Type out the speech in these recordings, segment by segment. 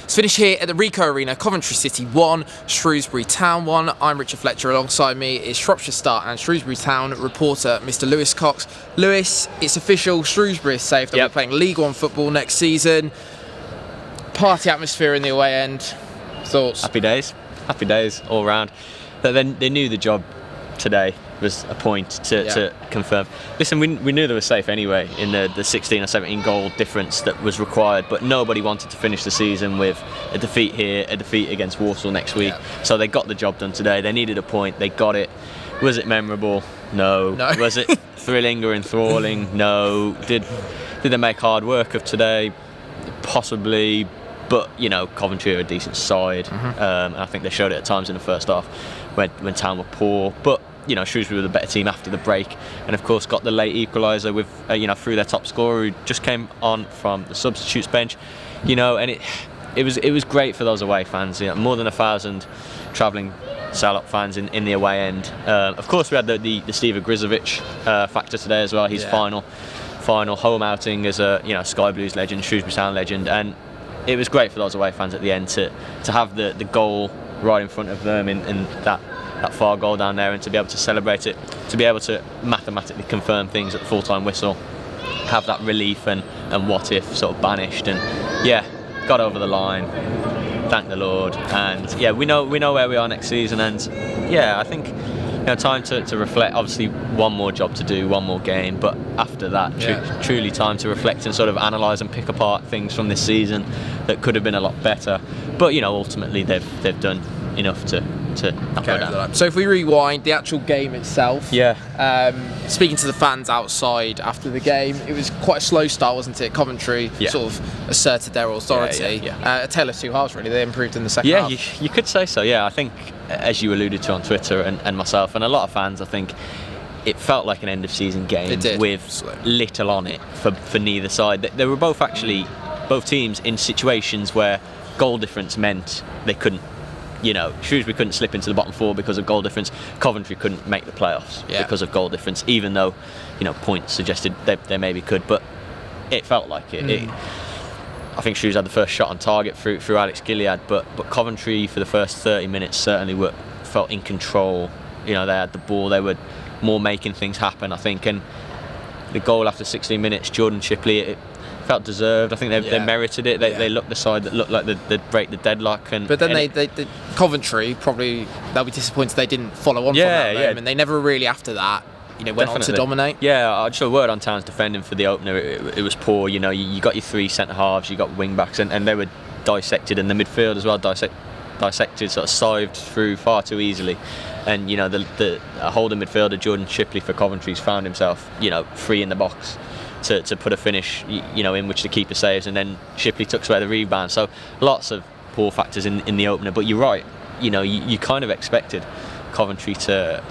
It's finished here at the Ricoh Arena. Coventry City 1, Shrewsbury Town 1. I'm Richard Fletcher. Alongside me is Shropshire Star and Shrewsbury Town reporter Mr. Lewis Cox. Lewis, it's official. Shrewsbury is safe. They'll be playing League One football next season. Party atmosphere in the away end. Thoughts? Happy days all round. But then they knew the job today was a point to confirm. Listen, we knew they were safe anyway in the 16 or 17 goal difference that was required, but nobody wanted to finish the season with a defeat here, a defeat against Walsall next week. So they got the job done today. They needed a point. They got it. Was it memorable? No. Was it thrilling or enthralling? No. Did they make hard work of today? Possibly. But, you know, Coventry are a decent side. I think they showed it at times in the first half when Town were poor. But, you know, Shrewsbury were the better team after the break. And, of course, got the late equaliser with, through their top scorer who just came on from the substitutes bench. You know, and it was great for those away fans. You know, more than 1,000 travelling Salop fans in the away end. Of course, we had the Steve Grizovic factor today as well. His final home outing as a Sky Blues legend, Shrewsbury Town legend. And it was great for those away fans at the end to have the goal right in front of them in that far goal down there, and to be able to celebrate it, to be able to mathematically confirm things at the full-time whistle, have that relief and what if sort of banished, and got over the line. Thank the Lord, and we know where we are next season, and I think time to reflect. Obviously, one more job to do, one more game, but after that, truly time to reflect and sort of analyse and pick apart things from this season that could have been a lot better. But ultimately, they've done enough to not go down. So if we rewind, the actual game itself. Speaking to the fans outside after the game, it was quite a slow start, wasn't it? Coventry sort of asserted their authority. A tale of two halves, really. They improved in the second half. You could say so. I think, as you alluded to on Twitter and myself and a lot of fans, I think it felt like an end of season game with little on it for neither side. They were both teams in situations where goal difference meant they couldn't. Shrewsbury couldn't slip into the bottom four because of goal difference. Coventry couldn't make the playoffs because of goal difference, even though points suggested they maybe could. But it felt like it. I think Shrewsbury had the first shot on target through Alex Gilead, but Coventry for the first 30 minutes certainly felt in control. They had the ball. They were more making things happen, I think. And the goal after 16 minutes, Jordan Shipley, it felt deserved. I think they merited it. They looked the side that looked like they'd break the deadlock. But then they Coventry, probably they'll be disappointed they didn't follow on from that moment. And they never really after that went on to dominate. Just a word on Town's defending for the opener. It was poor. You got your three centre halves, you got wing backs, and they were dissected, and the midfield as well dissected, sort of sived through far too easily. And the holding midfielder Jordan Shipley for Coventry's found himself free in the box to put a finish in which the keeper saves, and then Shipley took away the rebound. So lots of poor factors in the opener. But you're right. You kind of expected Coventry to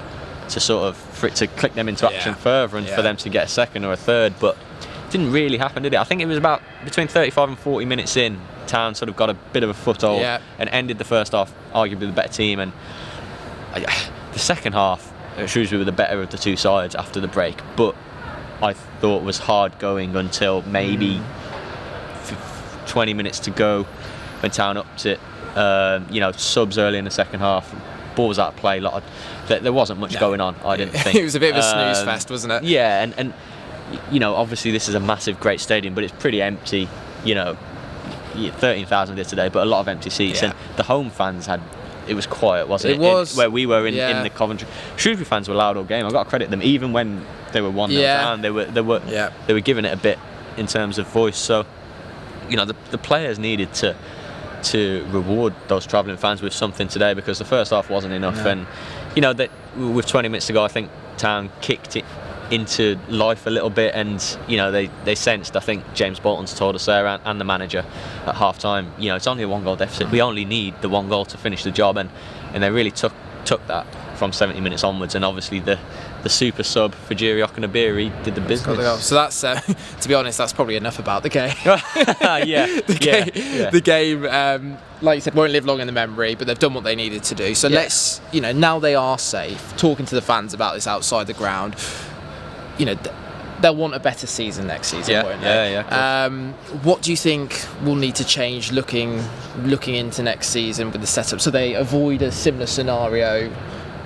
sort of for it to click them into action further, and for them to get a second or a third, but it didn't really happen, did it? I think it was about between 35 and 40 minutes in, Town sort of got a bit of a foothold and ended the first half arguably the better team, and the second half Shrewsbury were the better of the two sides after the break, but I thought was hard going until maybe 20 minutes to go when Town upped it. Subs early in the second half, ball was out of play. There wasn't much going on, I didn't think. It was a bit of a snooze fest, wasn't it? Yeah, and obviously this is a massive, great stadium, but it's pretty empty. 13,000 there today, but a lot of empty seats. And the home fans it was quiet, wasn't it? It was. Where we were in the Coventry. Shrewsbury fans were loud all game. I've got to credit them. Even when they were 1-0 down, they were giving it a bit in terms of voice. So, the players needed to reward those travelling fans with something today, because the first half wasn't enough. And that with 20 minutes to go, I think Town kicked it into life a little bit, and they sensed, I think James Bolton's told us there, and the manager at half time, it's only a 1-goal deficit, we only need the 1 goal to finish the job, and they really took that from 70 minutes onwards. And obviously the super sub for Fajiri Okunabiri did the business. So that's to be honest, that's probably enough about the game. The game, like you said, won't live long in the memory, but they've done what they needed to do. So let's, now they are safe. Talking to the fans about this outside the ground, they'll want a better season next season, won't they? Yeah. What do you think will need to change looking into next season with the setup so they avoid a similar scenario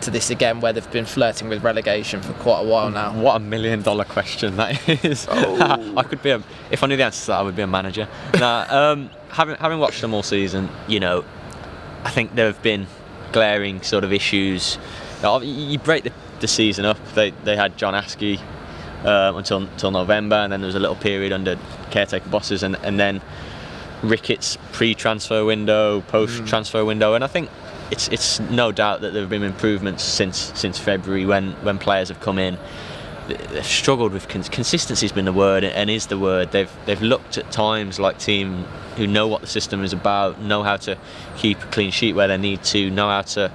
to this again, where they've been flirting with relegation for quite a while now? What a $1 million question that is. Oh. I could be if I knew the answer to that, I would be a manager. Having watched them all season, I think there have been glaring sort of issues. You break the season up. They had John Askey until November, and then there was a little period under caretaker bosses, and then Rickett's pre-transfer window, post-transfer window, and I think it's no doubt that there have been improvements since February when players have come in. They've struggled with consistency has been the word, and is the word. They've looked at times like team who know what the system is about, know how to keep a clean sheet where they need to, know how to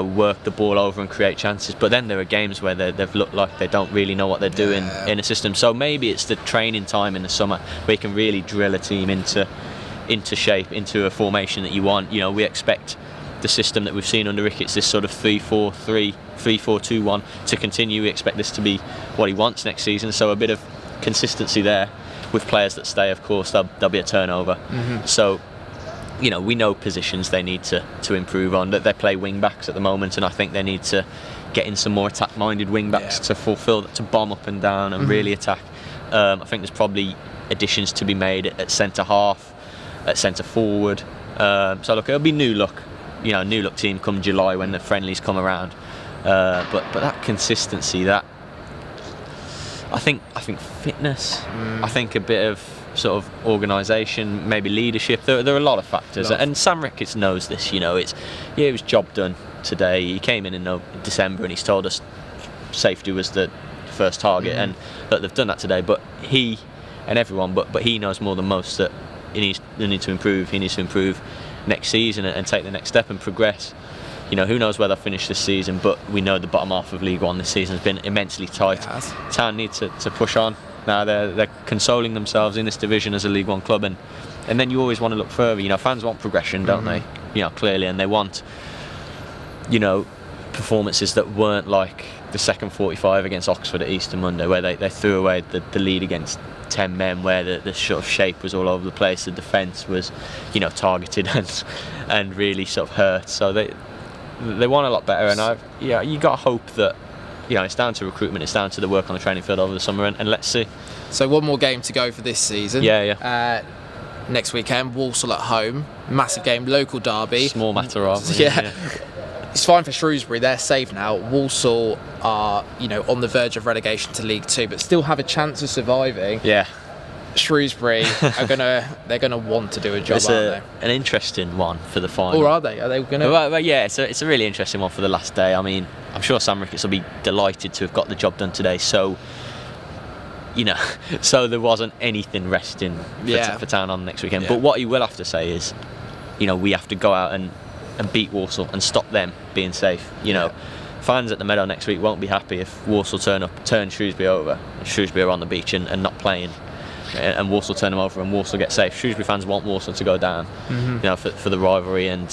work the ball over and create chances. But then there are games where they've looked like they don't really know what they're doing in a system. So maybe it's the training time in the summer where you can really drill a team into shape, into a formation that you want. We expect the system that we've seen under Ricketts, this sort of 3-4-3, 3-4-2-1, to continue. We expect this to be what he wants next season. So a bit of consistency there with players that stay. Of course, there'll be a turnover. So we know positions they need to improve on. That they play wing backs at the moment, and I think they need to get in some more attack-minded wing backs to bomb up and down and really attack. I think there's probably additions to be made at centre half, at centre forward. So look, it'll be new look team come July when the friendlies come around. But that consistency, that I think fitness, I think a bit of sort of organisation, maybe leadership. There are a lot of factors, and Sam Ricketts knows this. It was job done today. He came in December and he's told us safety was the first target, and that they've done that today. But he and everyone, but he knows more than most that they need to improve. He needs to improve next season and take the next step and progress. Who knows where they'll finish this season, but we know the bottom half of League One this season has been immensely tight. Town need to push on. Now they're consoling themselves in this division as a League One club, and then you always want to look further. Fans want progression, don't they? Clearly, and they want performances that weren't like the second 45 against Oxford at Easter Monday, where they threw away the lead against 10 men, where the sort of shape was all over the place, the defence was targeted and really sort of hurt. So they want a lot better, and you got to hope that it's down to recruitment, it's down to the work on the training field over the summer, and let's see. So one more game to go for this season. Next weekend, Walsall at home, massive game, local derby. Small matter of. It's fine for Shrewsbury, they're safe now. Walsall are on the verge of relegation to League 2, but still have a chance of surviving. Shrewsbury they're gonna want to do a job, aren't they? An interesting one for the final. Or are they? Are they gonna? Well, yeah, it's a really interesting one for the last day. I mean, I'm sure Sam Ricketts will be delighted to have got the job done today. So, so there wasn't anything resting for Town on next weekend. But what he will have to say is, we have to go out and beat Walsall and stop them being safe. Fans at the Meadow next week won't be happy if Walsall turn Shrewsbury over, and Shrewsbury are on the beach and not playing, and Walsall turn them over and Walsall get safe. Shrewsbury fans want Walsall to go down, for the rivalry, and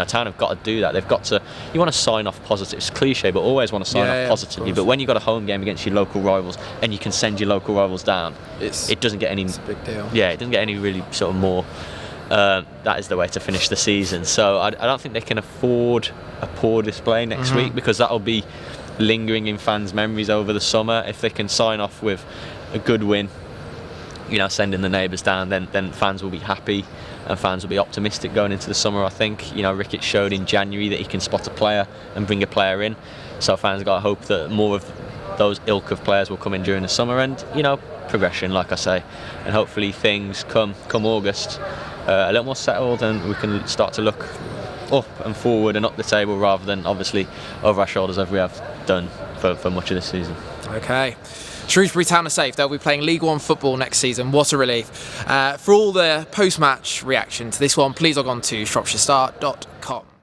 Town have got to do that. They've got to. You want to sign off positive. It's cliche, but always want to sign off positively. But when you've got a home game against your local rivals and you can send your local rivals down, it doesn't get any. It's a big deal. Yeah, it doesn't get any really sort of more. That is the way to finish the season. So I don't think they can afford a poor display next week, because that'll be lingering in fans' memories over the summer. If they can sign off with a good win, sending the neighbours down, then fans will be happy and fans will be optimistic going into the summer. I think Ricketts showed in January that he can spot a player and bring a player in, so fans got to hope that more of those ilk of players will come in during the summer, and progression, like I say, and hopefully things come August a little more settled, and we can start to look up and forward and up the table rather than obviously over our shoulders as we have done for much of this season. Okay. Shrewsbury Town are safe. They'll be playing League One football next season. What a relief. For all the post-match reaction to this one, please log on to shropshirestart.com.